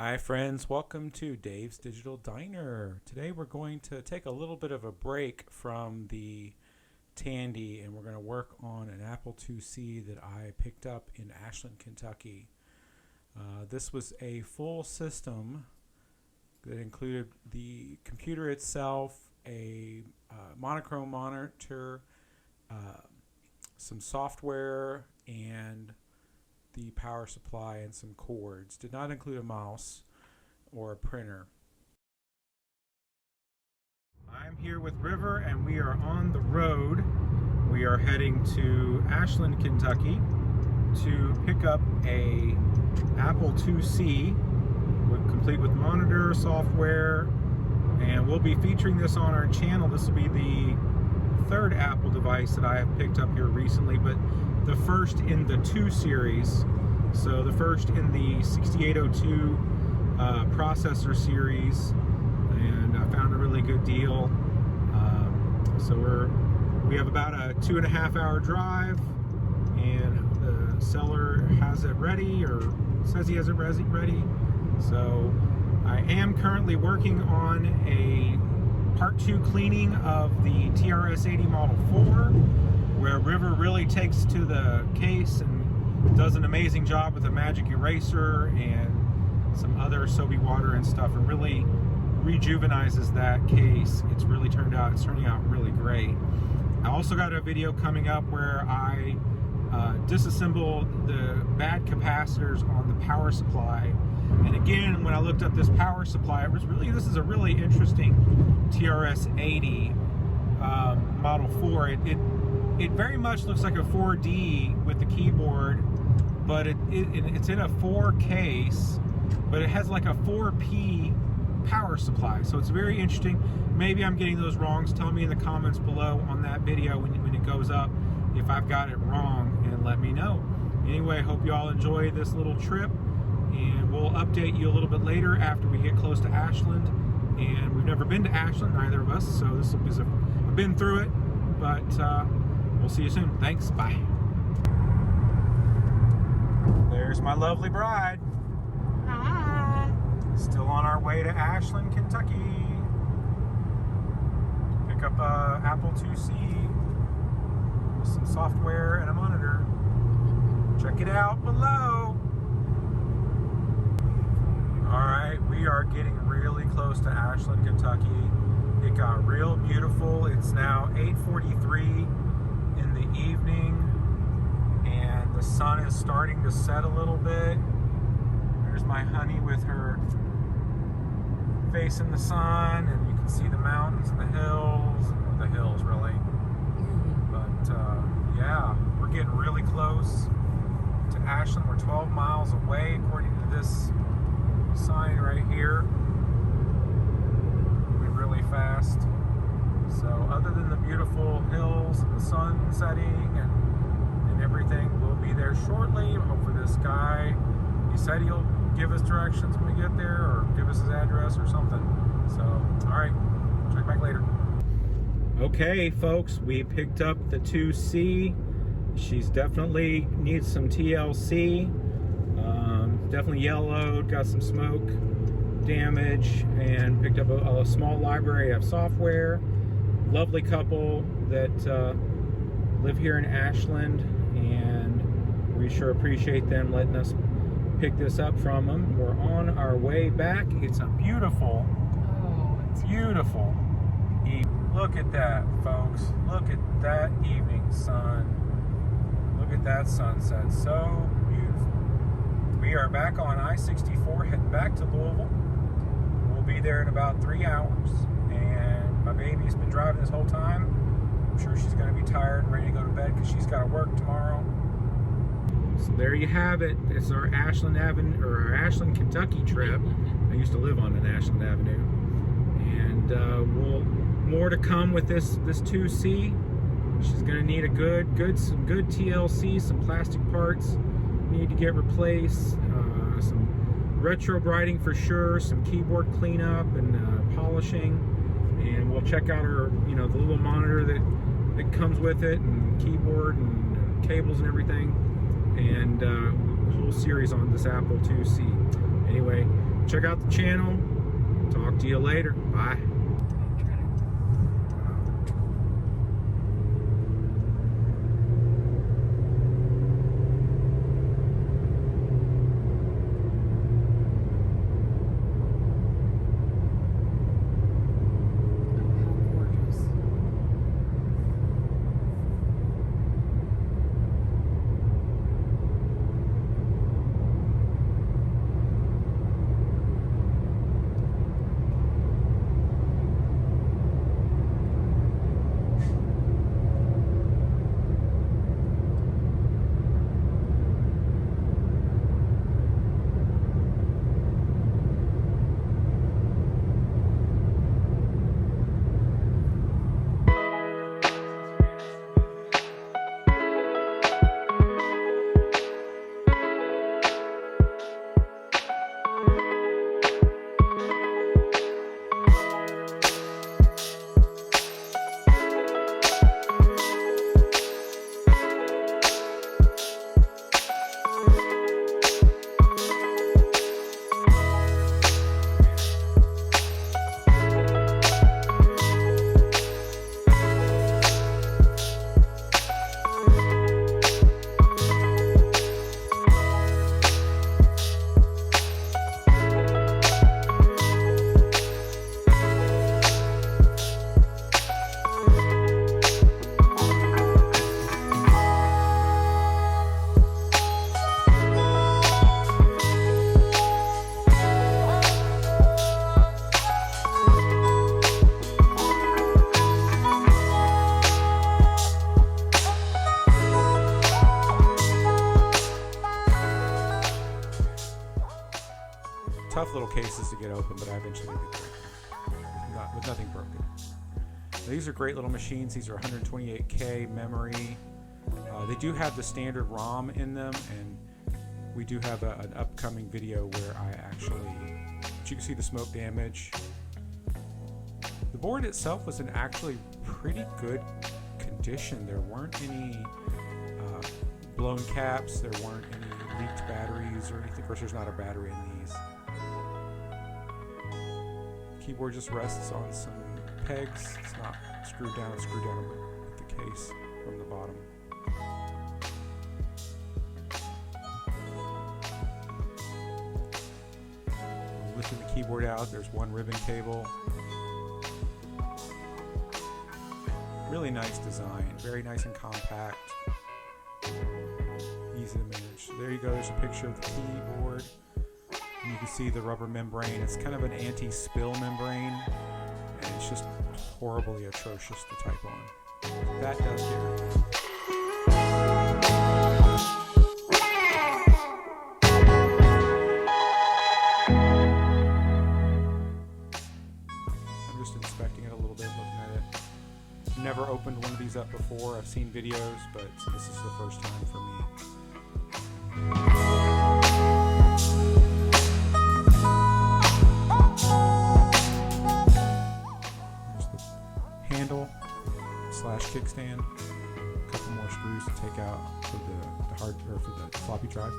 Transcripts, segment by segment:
Hi friends, welcome to Dave's Digital Diner. Today we're going to take a little bit of a break from the Tandy and we're going to work on an Apple IIc that I picked up in Ashland, Kentucky. This was a full system that included the computer itself, a monochrome monitor, some software, and the power supply and some cords. Did not include a mouse or a printer. I'm here with River and we are on the road. We are heading to Ashland, Kentucky to pick up a Apple IIc complete with monitor, software, and we'll be featuring this on our channel. This will be the third Apple device that I have picked up here recently, but the first in the 2 series. So the first in the 6802 processor series, and I found a really good deal. So we have about a 2.5 hour drive, and the seller has it ready, or says he has it ready. So I am currently working on a part 2 cleaning of the TRS-80 Model 4, where River really takes to the case and does an amazing job with a magic eraser and some other soapy water and stuff, and really rejuvenizes that case. It's turning out really great. I also got a video coming up where I disassemble the bad capacitors on the power supply. And again, when I looked up this power supply, this is a really interesting TRS-80 Model 4. It very much looks like a 4D with the keyboard, but it's in a 4 case, but it has like a 4P power supply. So it's very interesting. Maybe I'm getting those wrong. So tell me in the comments below on that video when it goes up if I've got it wrong, and let me know. Anyway, hope you all enjoy this little trip, and we'll update you a little bit later after we get close to Ashland. And we've never been to Ashland, neither of us, so this will be I've been through it, but we'll see you soon. Thanks, bye. There's my lovely bride. Hi. Still on our way to Ashland, Kentucky. Pick up a Apple IIc with some software and a monitor. Check it out below. Alright, we are getting really close to Ashland, Kentucky. It got real beautiful. It's now 8:43 in the evening, and the sun is starting to set a little bit. There's my honey with her face in the sun, and you can see the mountains and the hills. The hills, really. But yeah, we're getting really close to Ashland. We're 12 miles away, according to this sign right here. We're really fast. So other than the beautiful hills and the sun setting and everything, we'll be there shortly. Hope for this guy. He said he'll give us directions when we get there, or give us his address or something. So, alright, check back later. Okay, folks, we picked up the IIc. She's definitely needs some TLC. Definitely yellowed, got some smoke damage, and picked up a small library of software. Lovely couple that live here in Ashland, and we sure appreciate them letting us pick this up from them. We're on our way back. It's a beautiful, beautiful evening. Look at that, folks. Look at that evening sun. Look at that sunset. So beautiful. We are back on I-64 heading back to Louisville. We'll be there in about 3 hours. And my baby's been driving this whole time. I'm sure she's going to be tired and ready to go to bed because she's got to work tomorrow. So there you have it. It's our Ashland Avenue, or our Ashland, Kentucky trip. I used to live on an Ashland Avenue. And more to come with this IIc. She's going to need some good TLC, some plastic parts need to get replaced, some retro brighting for sure, some keyboard cleanup and polishing, and we'll check out her, the little monitor that comes with it, and keyboard and cables and everything, and a whole series on this Apple IIc. Anyway, check out the channel. Talk to you later. Bye. Tough little cases to get open, but I eventually get them with nothing broken. These are great little machines. These are 128K memory. They do have the standard ROM in them, and we do have an upcoming video where I actually, you can see the smoke damage. The board itself was in actually pretty good condition. There weren't any blown caps. There weren't any leaked batteries or anything. Of course, there's not a battery in these. Keyboard just rests on some pegs. It's not screwed down. It's screwed down with the case from the bottom. Lifting the keyboard out, there's one ribbon cable. Really nice design. Very nice and compact. Easy to manage. So there you go. There's a picture of the keyboard. And you can see the rubber membrane. It's kind of an anti-spill membrane, and it's just horribly atrocious to type on. That does get it. I'm just inspecting it a little bit, looking at it. Never opened one of these up before. I've seen videos, but this is the first time for me. Kickstand, a couple more screws to take out for the floppy drive.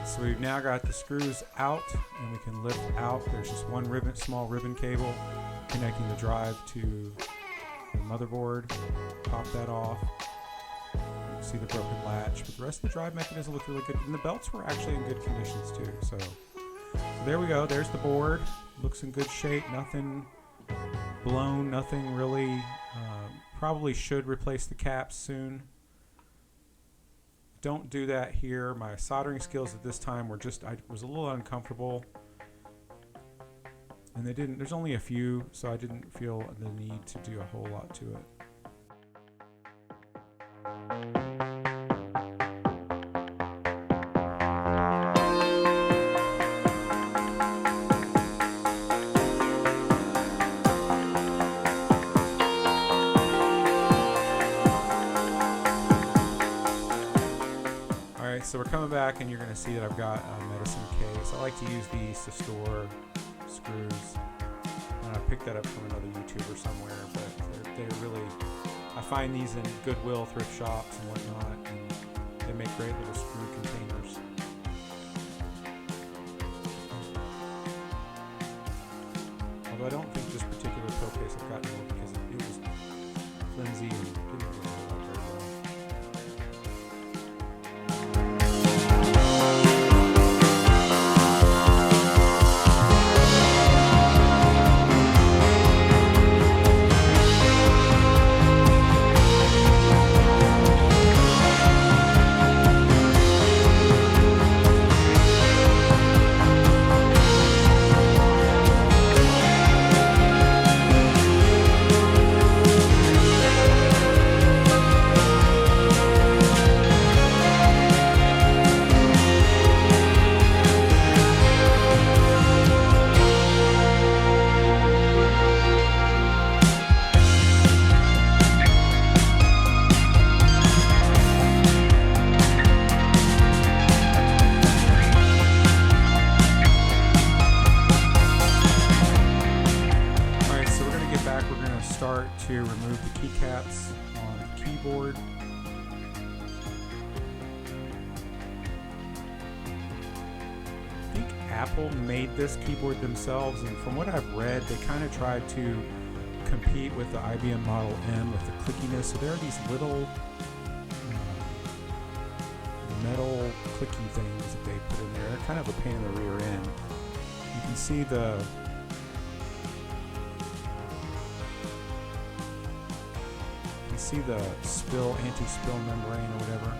So we've now got the screws out, and we can lift out. There's just one small ribbon cable connecting the drive to the motherboard. Pop that off. You can see the broken latch, but the rest of the drive mechanism looked really good, and the belts were actually in good conditions too. So there we go. There's the board. Looks in good shape. Nothing blown. Nothing really. Probably should replace the caps soon. Don't do that here. My soldering skills at this time were I was a little uncomfortable, and there's only a few, so I didn't feel the need to do a whole lot to it. Alright, so we're coming back and you're going to see that I've got a medicine case. I like to use these to store screws. I picked that up from another YouTuber somewhere, but they're really, I find these in Goodwill, thrift shops and whatnot, and they make great little screw containers. Although I don't think this particular pill case I've gotten one because it was flimsy and didn't really hold up very well. Start to remove the keycaps on the keyboard. I think Apple made this keyboard themselves, and from what I've read, they kind of tried to compete with the IBM Model M with the clickiness. So there are these little metal clicky things that they put in there. They're kind of a pain in the rear end. You can see the anti-spill membrane or whatever.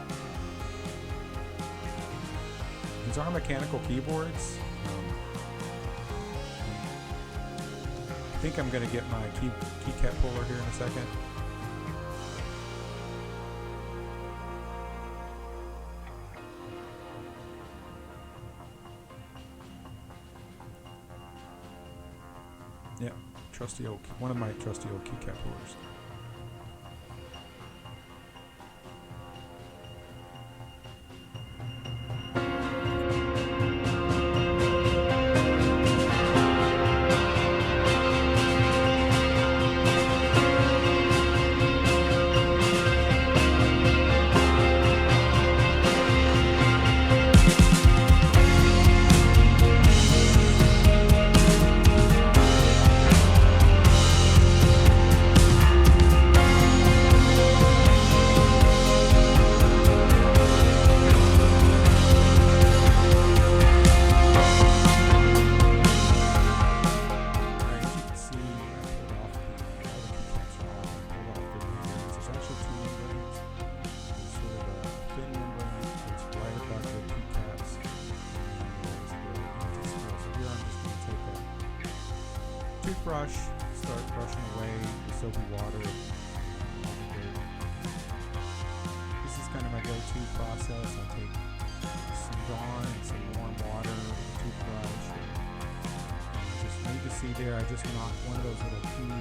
These are mechanical keyboards. I think I'm going to get my keycap puller here in a second. Yeah, one of my trusty old keycap pullers. Toothbrush, start brushing away the soapy water. This is kind of my go-to process. I take some Dawn and some warm water with a toothbrush. Just you can see there, I just knocked one of those little key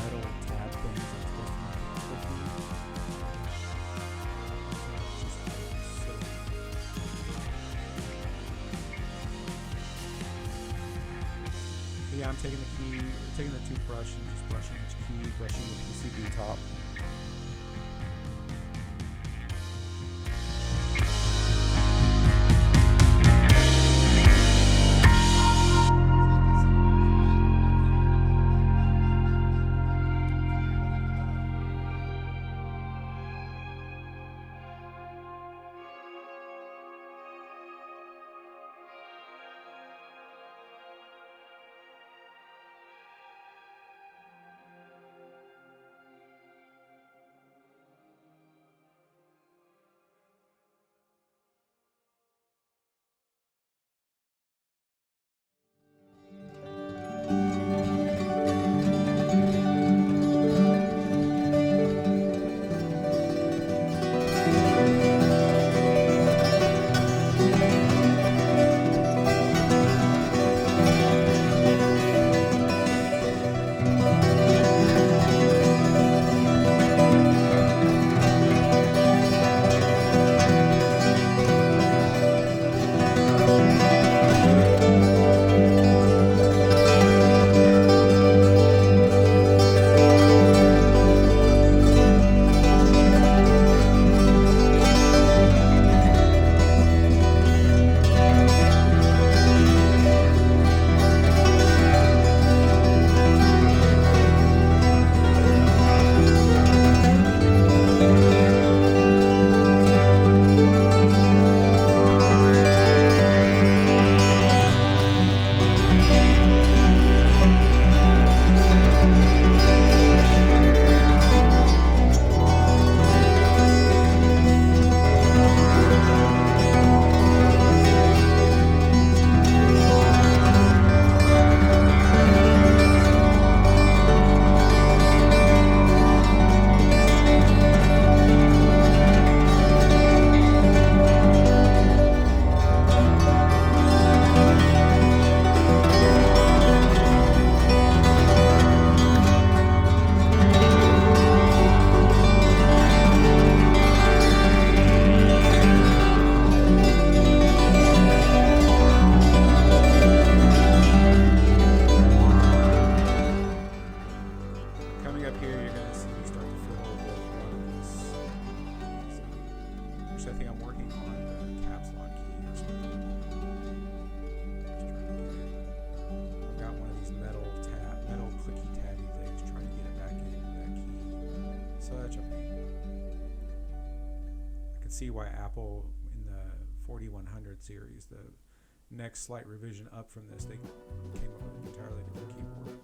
metal tab things that's supposed to make it clicky. Yeah, I'm taking the toothbrush and just brushing each key, brushing the PCB top. see why Apple in the 4100 series, the next slight revision up from this, they came up with an entirely different keyboard.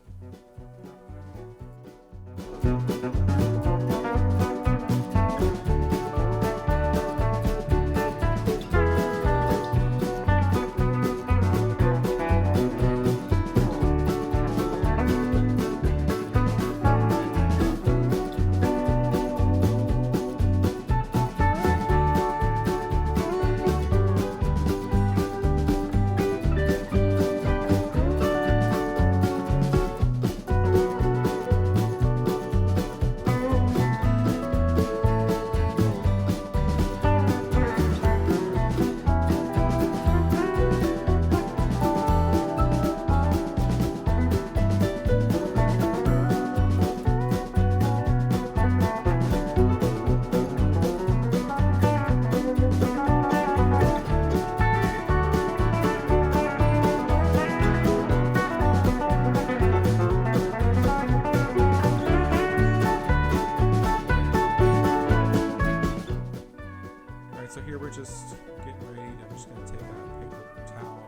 So here we're just getting ready. I'm just going to take a paper towel.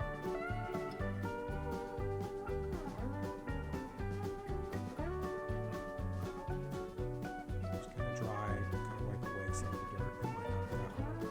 Just kind of dry, kind of wipe away some of the dirt that might not have gotten in.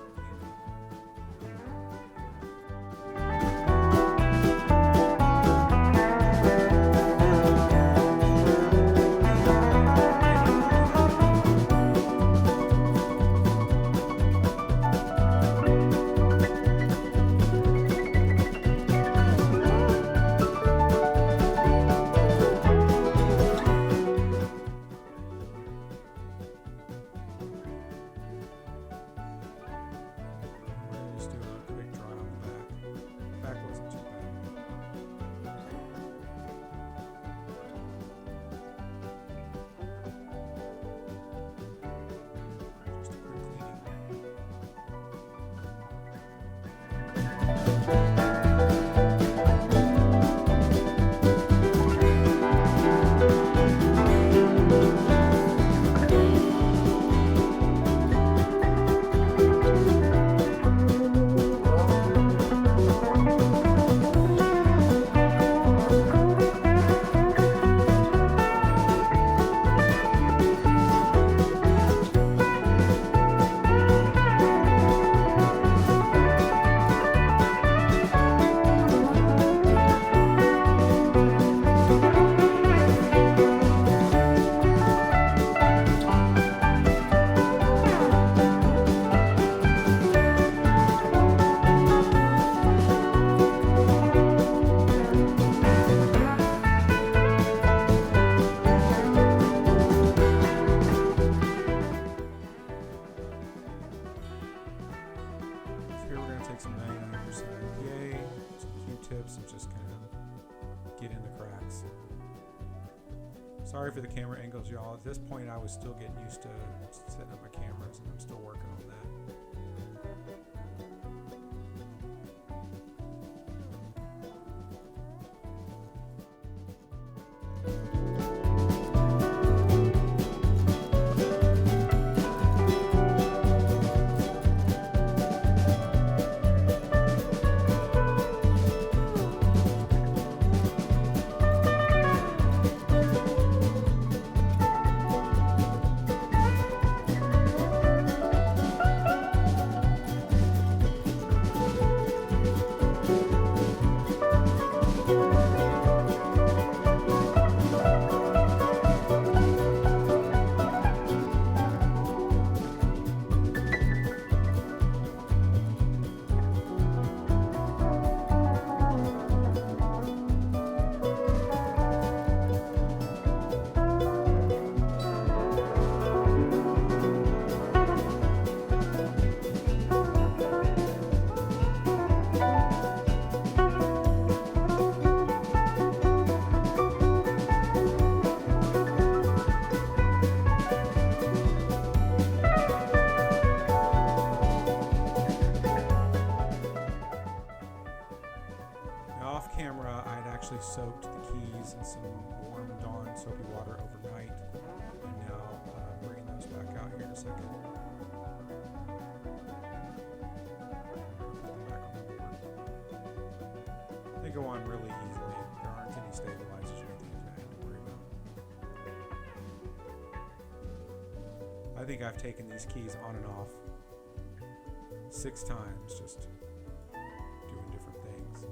Some 99% IPA, some Q-tips, and just kind of get in the cracks. Sorry for the camera angles, y'all. At this point, I was still getting used to setting up my cameras, and I'm still working on that. Actually soaked the keys in some warm Dawn soapy water overnight, and now bringing those back out here in a second. think I've taken these keys on and off 6 times, just doing different things.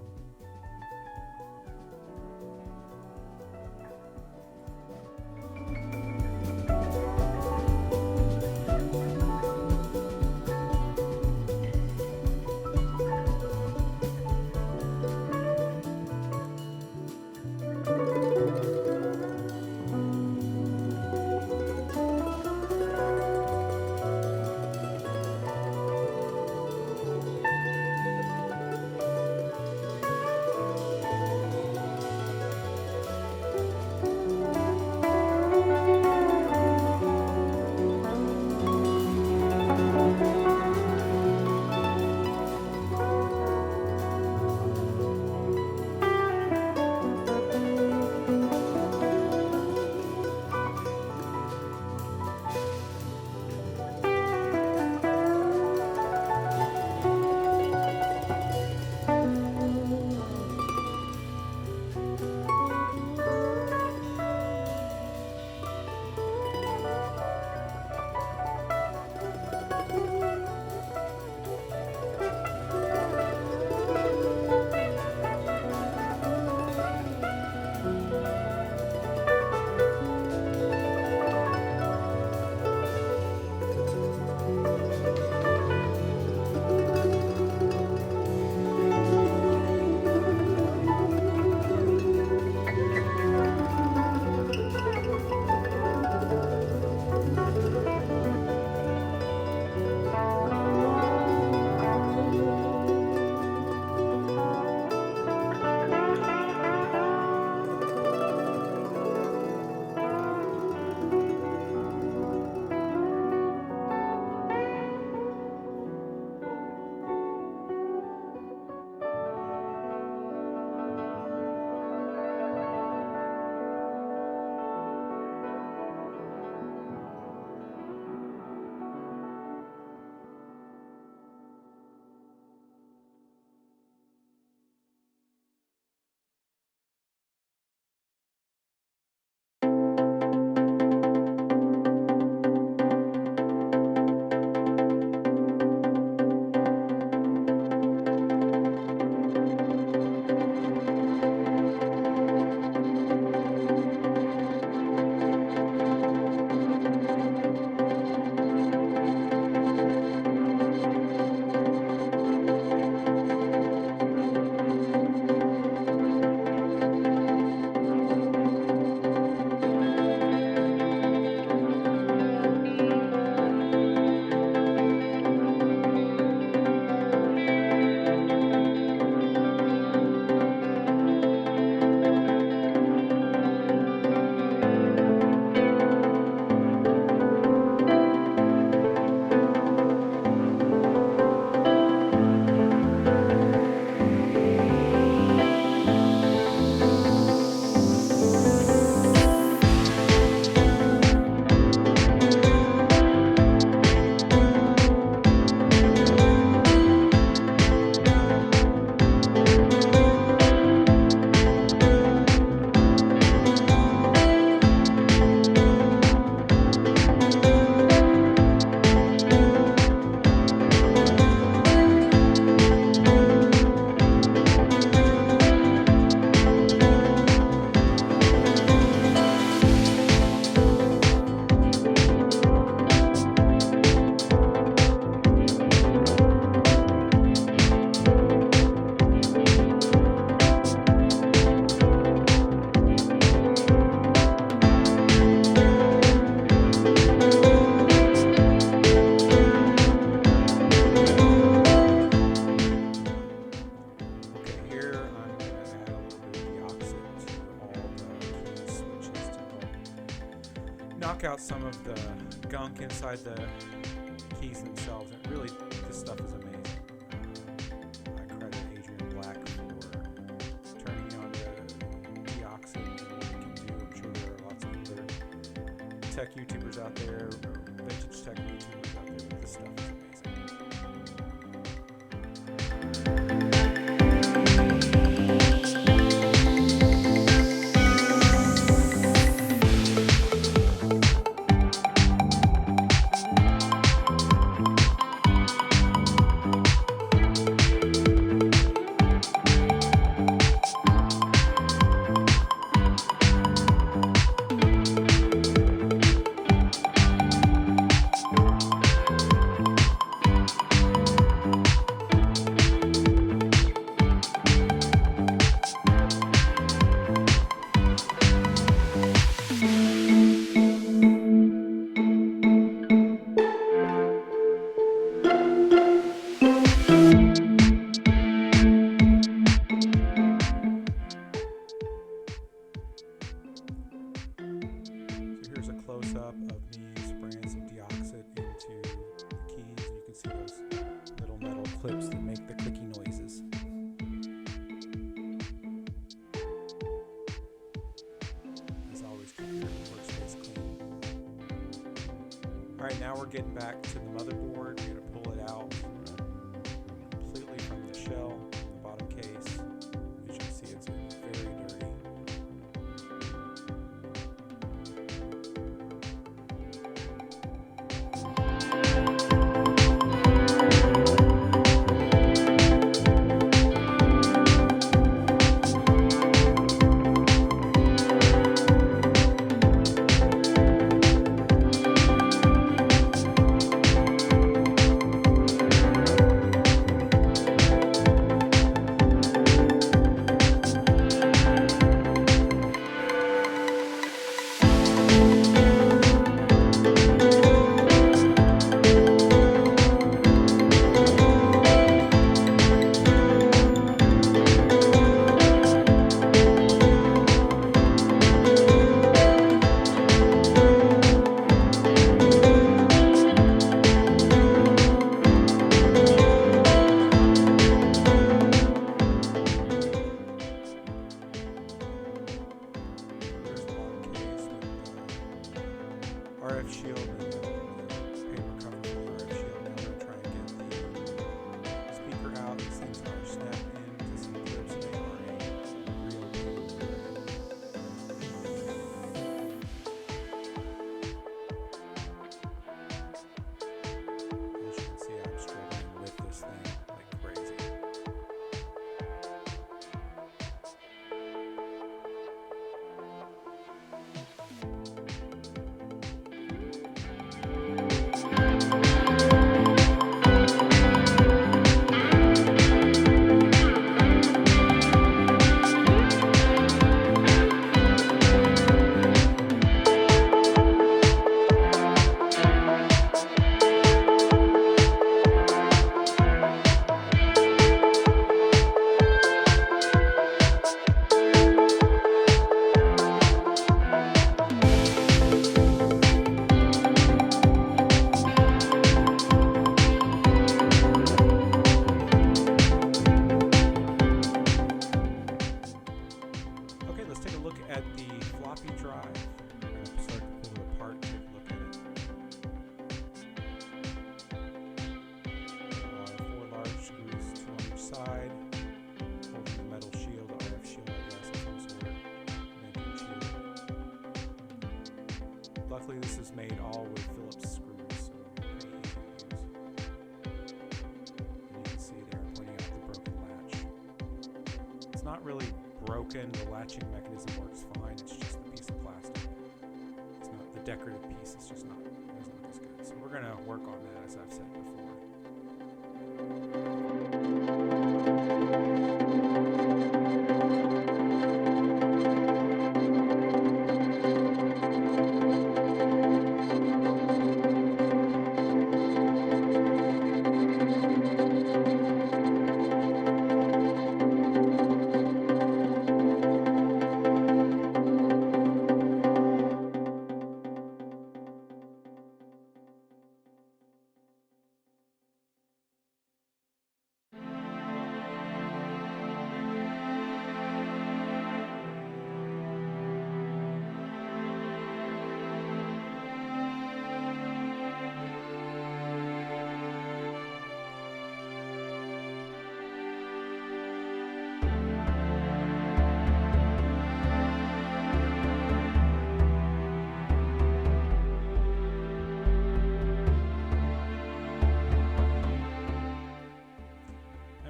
knock out some of the gunk inside the keys themselves. And really, this stuff is amazing. I credit Adrian Black for turning me on to deoxit and what it can do. I'm sure there are lots of other tech YouTubers out there, or vintage tech YouTubers out there, but this stuff is amazing. the clicky noises. As always, keep your workspace clean. Alright, now we're getting back to the motherboard. We're going to pull it out completely from the shell, the bottom case. As you can see, it's very dirty. RF shield and the paper cover for the RF shield. Now we're going to try and get the speaker out. These things are snapped into some clips. They are a real pain. As you can see, I'm struggling with this thing like crazy. At the floppy drive, we're going to start to pull it apart and take a look at it. 4 large screws, 2 on each side, holding the metal shield, the RF shield, I guess, of some sort, making shield. Luckily, this is made all with Phillips screws, so pretty easy to use. And you can see there, pointing out the broken latch. It's not really broken, the latching mechanism works fine, it's just the piece of plastic. It's not the decorative piece, it's just not, it doesn't look as good. So we're going to work on that, as I've said before.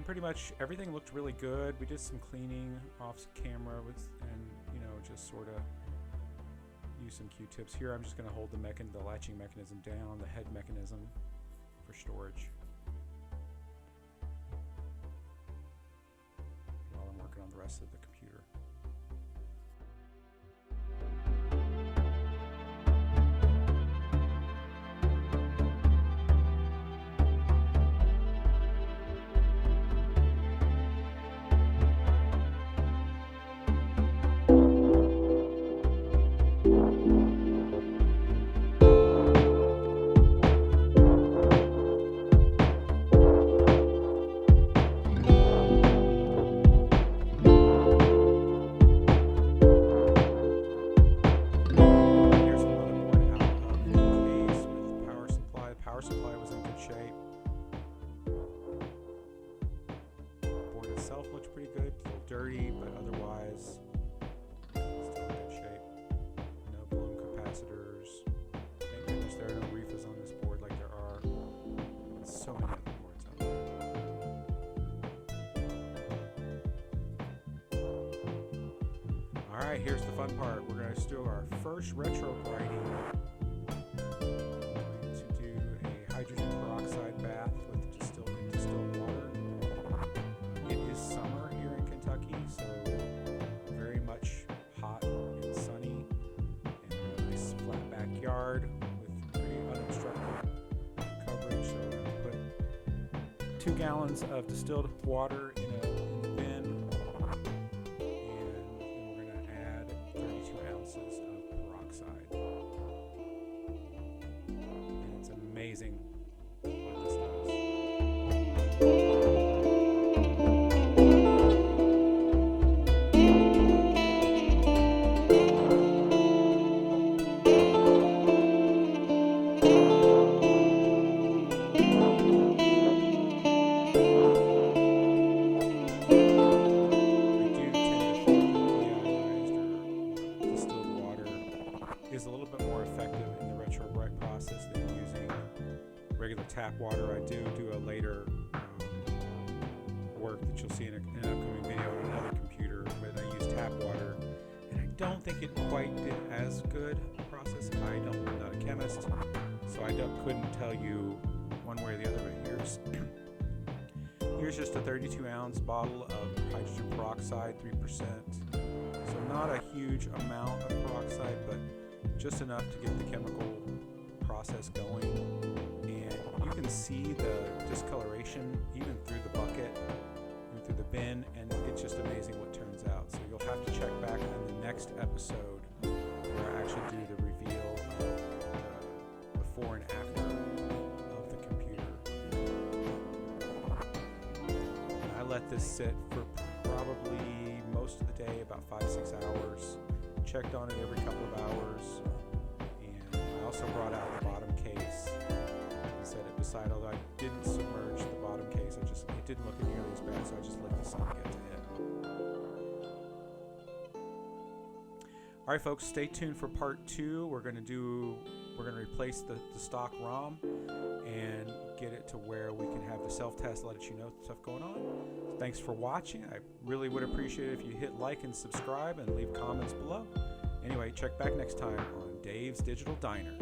Pretty much everything looked really good. We did some cleaning off camera and just sort of use some Q-tips. Here I'm just going to hold the latching mechanism down, the head mechanism for storage, while I'm working on the rest of the computer. dirty, but otherwise still in good shape. No bloom capacitors. Thank goodness there are no reefers on this board like there are on so many other boards out there. Alright, here's the fun part. We're going to do our first retro grinding. Hydrogen peroxide bath with distilled water. It is summer here in Kentucky, so very much hot and sunny, and a nice flat backyard with pretty unobstructed coverage. So we're going to put 2 gallons of distilled water in the bin, and then we're going to add 32 ounces of peroxide. And it's amazing what this does. Distilled water is a little bit more effective in the retro bright process than using regular tap water. I do a later work that you'll see in an upcoming video on another computer, but I use tap water, and I don't think it quite did as good a process. I'm not a chemist, so I couldn't tell you one way or the other, but here's just a 32-ounce bottle of hydrogen peroxide, 3%. So not a huge amount of peroxide, but just enough to get the chemical process going. And you can see the discoloration even through the bucket, even through the bin, and it's just amazing what turns out. So you'll have to check back on the next episode where I actually do the reveal of the before and after of the computer. And I let this sit for probably most of the day, about 5-6 hours. Checked on it every couple of hours, and I also brought out the bottom case and set it beside, although I didn't submerge the bottom case. It didn't look nearly as bad, so I just let the sun get to it. Alright folks, stay tuned for part 2. We're going to replace the stock ROM and get it to where we can have the self-test, let you know stuff going on. Thanks for watching. I really would appreciate it if you hit like and subscribe and leave comments below. Anyway, check back next time on Dave's Digital Diner.